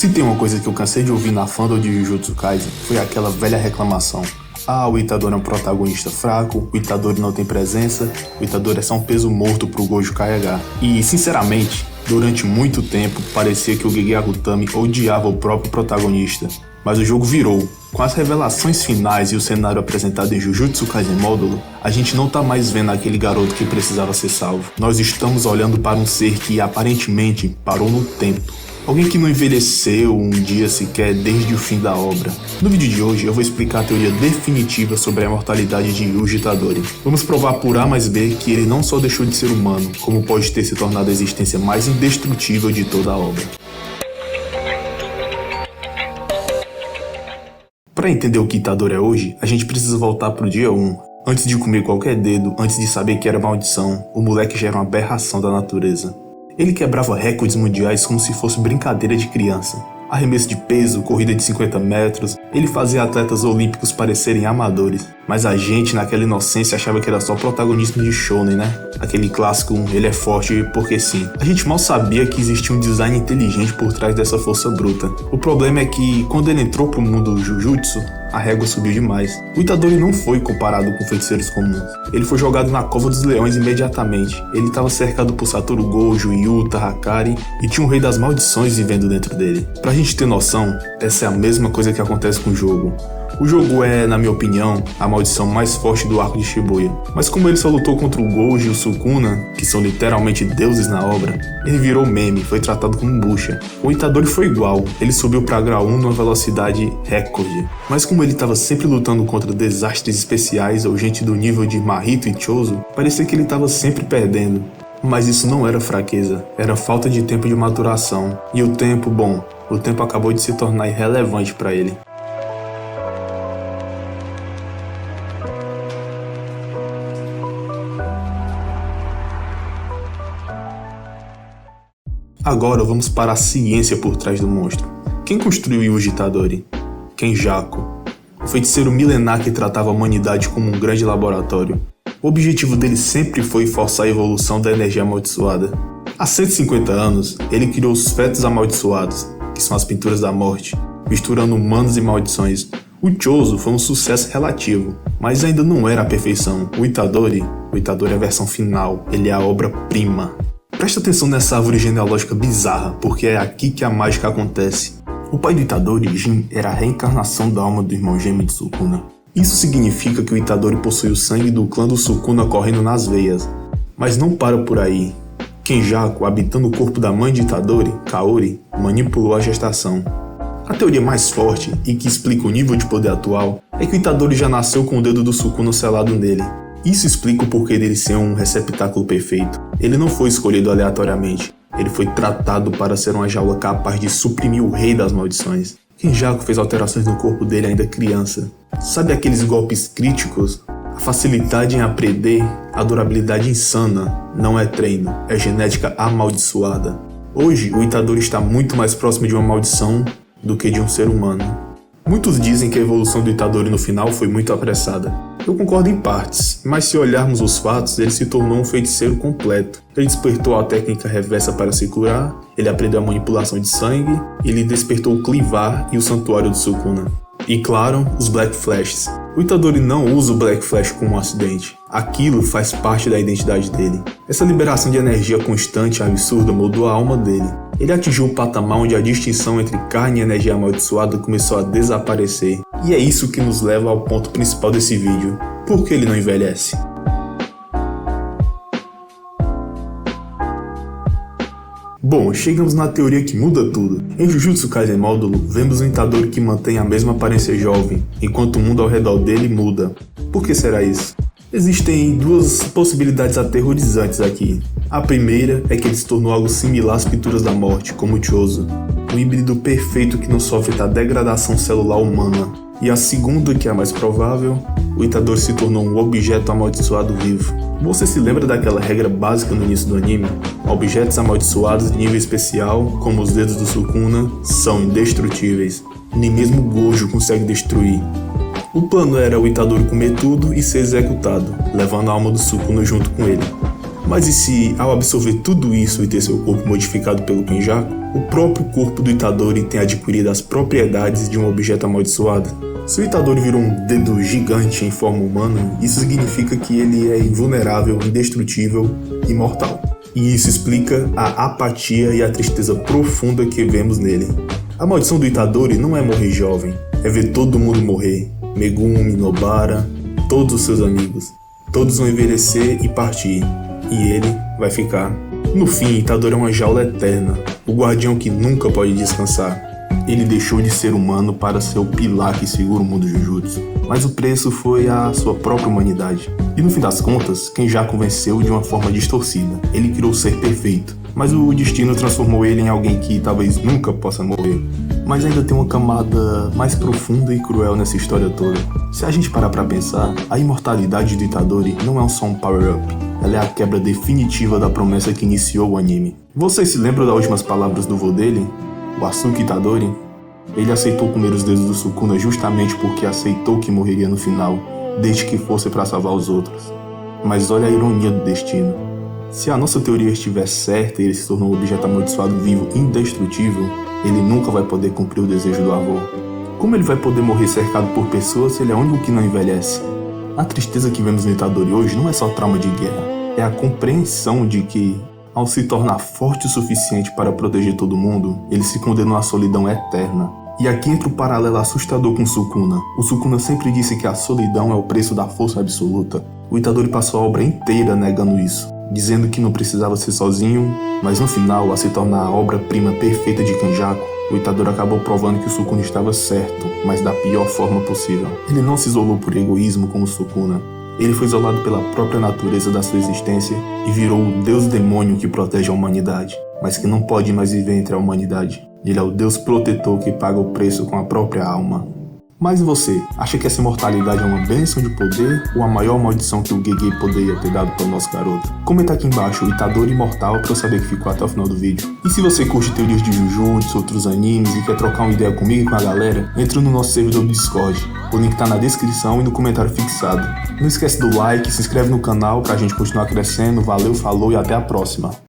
Se tem uma coisa que eu cansei de ouvir na fandom de Jujutsu Kaisen, foi aquela velha reclamação. Ah, o Itadori é um protagonista fraco, o Itadori não tem presença, o Itadori é só um peso morto pro Gojo carregar. E, sinceramente, durante muito tempo, parecia que o Gege Akutami odiava o próprio protagonista. Mas o jogo virou. Com as revelações finais e o cenário apresentado em Jujutsu Kaisen Módulo, a gente não tá mais vendo aquele garoto que precisava ser salvo. Nós estamos olhando para um ser que, aparentemente, parou no tempo. Alguém que não envelheceu um dia sequer desde o fim da obra. No vídeo de hoje eu vou explicar a teoria definitiva sobre a imortalidade de Yuji Itadori. Vamos provar por A mais B que ele não só deixou de ser humano, como pode ter se tornado a existência mais indestrutível de toda a obra. Para entender o que Itadori é hoje, a gente precisa voltar pro dia 1. Antes de comer qualquer dedo, antes de saber que era maldição, o moleque já era uma aberração da natureza. Ele quebrava recordes mundiais como se fosse brincadeira de criança. Arremesso de peso, corrida de 50 metros, ele fazia atletas olímpicos parecerem amadores. Mas a gente, naquela inocência, achava que era só protagonismo de shounen, né? Aquele clássico, ele é forte porque sim. A gente mal sabia que existia um design inteligente por trás dessa força bruta. O problema é que, quando ele entrou pro mundo do Jujutsu, a régua subiu demais. O Itadori não foi comparado com feiticeiros comuns. Ele foi jogado na cova dos leões imediatamente. Ele estava cercado por Satoru Gojo, Yuta, Hakari e tinha um rei das maldições vivendo dentro dele. Pra gente ter noção, essa é a mesma coisa que acontece com o jogo. O jogo é, na minha opinião, a maldição mais forte do arco de Shibuya. Mas como ele só lutou contra o Gojo e o Sukuna, que são literalmente deuses na obra, ele virou meme, foi tratado como bucha. O Itadori foi igual, ele subiu pra grau 1 numa velocidade recorde. Mas como ele estava sempre lutando contra desastres especiais ou gente do nível de Mahito e Chozo, parecia que ele estava sempre perdendo. Mas isso não era fraqueza, era falta de tempo de maturação. E o tempo acabou de se tornar irrelevante para ele. Agora vamos para a ciência por trás do monstro. Quem construiu Yuji Itadori? Kenjaku, um feiticeiro milenar que tratava a humanidade como um grande laboratório. O objetivo dele sempre foi forçar a evolução da energia amaldiçoada. Há 150 anos, ele criou os fetos amaldiçoados, que são as pinturas da morte, misturando humanos e maldições. O Chozo foi um sucesso relativo, mas ainda não era a perfeição. O Itadori é a versão final, ele é a obra-prima. Presta atenção nessa árvore genealógica bizarra, porque é aqui que a mágica acontece. O pai do Itadori, Jin, era a reencarnação da alma do irmão gêmeo de Sukuna. Isso significa que o Itadori possui o sangue do clã do Sukuna correndo nas veias. Mas não para por aí. Kenjaku, habitando o corpo da mãe de Itadori, Kaori, manipulou a gestação. A teoria mais forte, e que explica o nível de poder atual, é que o Itadori já nasceu com o dedo do Sukuna selado nele. Isso explica o porquê dele ser um receptáculo perfeito. Ele não foi escolhido aleatoriamente. Ele foi tratado para ser uma jaula capaz de suprimir o rei das maldições. Kenjaku fez alterações no corpo dele ainda criança. Sabe aqueles golpes críticos? A facilidade em aprender, a durabilidade insana, não é treino, é genética amaldiçoada. Hoje, o Itadori está muito mais próximo de uma maldição do que de um ser humano. Muitos dizem que a evolução do Itadori no final foi muito apressada. Eu concordo em partes, mas se olharmos os fatos, ele se tornou um feiticeiro completo. Ele despertou a técnica reversa para se curar, ele aprendeu a manipulação de sangue, ele despertou o Clivar e o Santuário do Sukuna. E claro, os Black Flashes. O Itadori não usa o Black Flash como um acidente. Aquilo faz parte da identidade dele. Essa liberação de energia constante e absurda mudou a alma dele. Ele atingiu um patamar onde a distinção entre carne e energia amaldiçoada começou a desaparecer. E é isso que nos leva ao ponto principal desse vídeo. Por que ele não envelhece? Bom, chegamos na teoria que muda tudo. Em Jujutsu Kaisen Módulo, vemos um Itadori que mantém a mesma aparência jovem, enquanto o mundo ao redor dele muda. Por que será isso? Existem duas possibilidades aterrorizantes aqui. A primeira é que ele se tornou algo similar às pinturas da morte, como o Chozo, um híbrido perfeito que não sofre da degradação celular humana. E a segunda, que é a mais provável, o Itadori se tornou um objeto amaldiçoado vivo. Você se lembra daquela regra básica no início do anime? Objetos amaldiçoados de nível especial, como os dedos do Sukuna, são indestrutíveis. Nem mesmo Gojo consegue destruir. O plano era o Itadori comer tudo e ser executado, levando a alma do Sukuna junto com ele. Mas e se, ao absorver tudo isso e ter seu corpo modificado pelo Kenjaku, o próprio corpo do Itadori tem adquirido as propriedades de um objeto amaldiçoado? Se o Itadori virou um dedo gigante em forma humana, isso significa que ele é invulnerável, indestrutível e imortal. E isso explica a apatia e a tristeza profunda que vemos nele. A maldição do Itadori não é morrer jovem, é ver todo mundo morrer. Megumi, Nobara, todos os seus amigos. Todos vão envelhecer e partir, e ele vai ficar. No fim, Itadori é uma jaula eterna, o guardião que nunca pode descansar. Ele deixou de ser humano para ser o pilar que segura o mundo Jujutsu, mas o preço foi a sua própria humanidade. E no fim das contas, Kenjaku venceu de uma forma distorcida. Ele criou o ser perfeito, mas o destino transformou ele em alguém que talvez nunca possa morrer. Mas ainda tem uma camada mais profunda e cruel nessa história toda. Se a gente parar pra pensar, a imortalidade do Itadori não é só um power-up. Ela é a quebra definitiva da promessa que iniciou o anime. Vocês se lembram das últimas palavras do vô dele? O Asuka Itadori? Ele aceitou comer os dedos do Sukuna justamente porque aceitou que morreria no final, desde que fosse para salvar os outros. Mas olha a ironia do destino. Se a nossa teoria estiver certa e ele se tornou um objeto amaldiçoado vivo indestrutível, ele nunca vai poder cumprir o desejo do avô. Como ele vai poder morrer cercado por pessoas se ele é o único que não envelhece? A tristeza que vemos no Itadori hoje não é só trauma de guerra, é a compreensão de que, ao se tornar forte o suficiente para proteger todo mundo, ele se condenou à solidão eterna. E aqui entra o paralelo assustador com Sukuna. O Sukuna sempre disse que a solidão é o preço da força absoluta. O Itadori passou a obra inteira negando isso, dizendo que não precisava ser sozinho, mas no final, ao se tornar a obra-prima perfeita de Kenjaku, o Itadori acabou provando que o Sukuna estava certo, mas da pior forma possível. Ele não se isolou por egoísmo como Sukuna. Ele foi isolado pela própria natureza da sua existência e virou o deus demônio que protege a humanidade, mas que não pode mais viver entre a humanidade. Ele é o deus protetor que paga o preço com a própria alma. Mas e você? Acha que essa imortalidade é uma bênção de poder ou a maior maldição que o Gege poderia ter dado para o nosso garoto? Comenta aqui embaixo o Itadori imortal para eu saber que ficou até o final do vídeo. E se você curte teorias de Jujutsu, outros animes e quer trocar uma ideia comigo e com a galera, entra no nosso servidor do Discord. O link tá na descrição e no comentário fixado. Não esquece do like, se inscreve no canal pra gente continuar crescendo. Valeu, falou e até a próxima.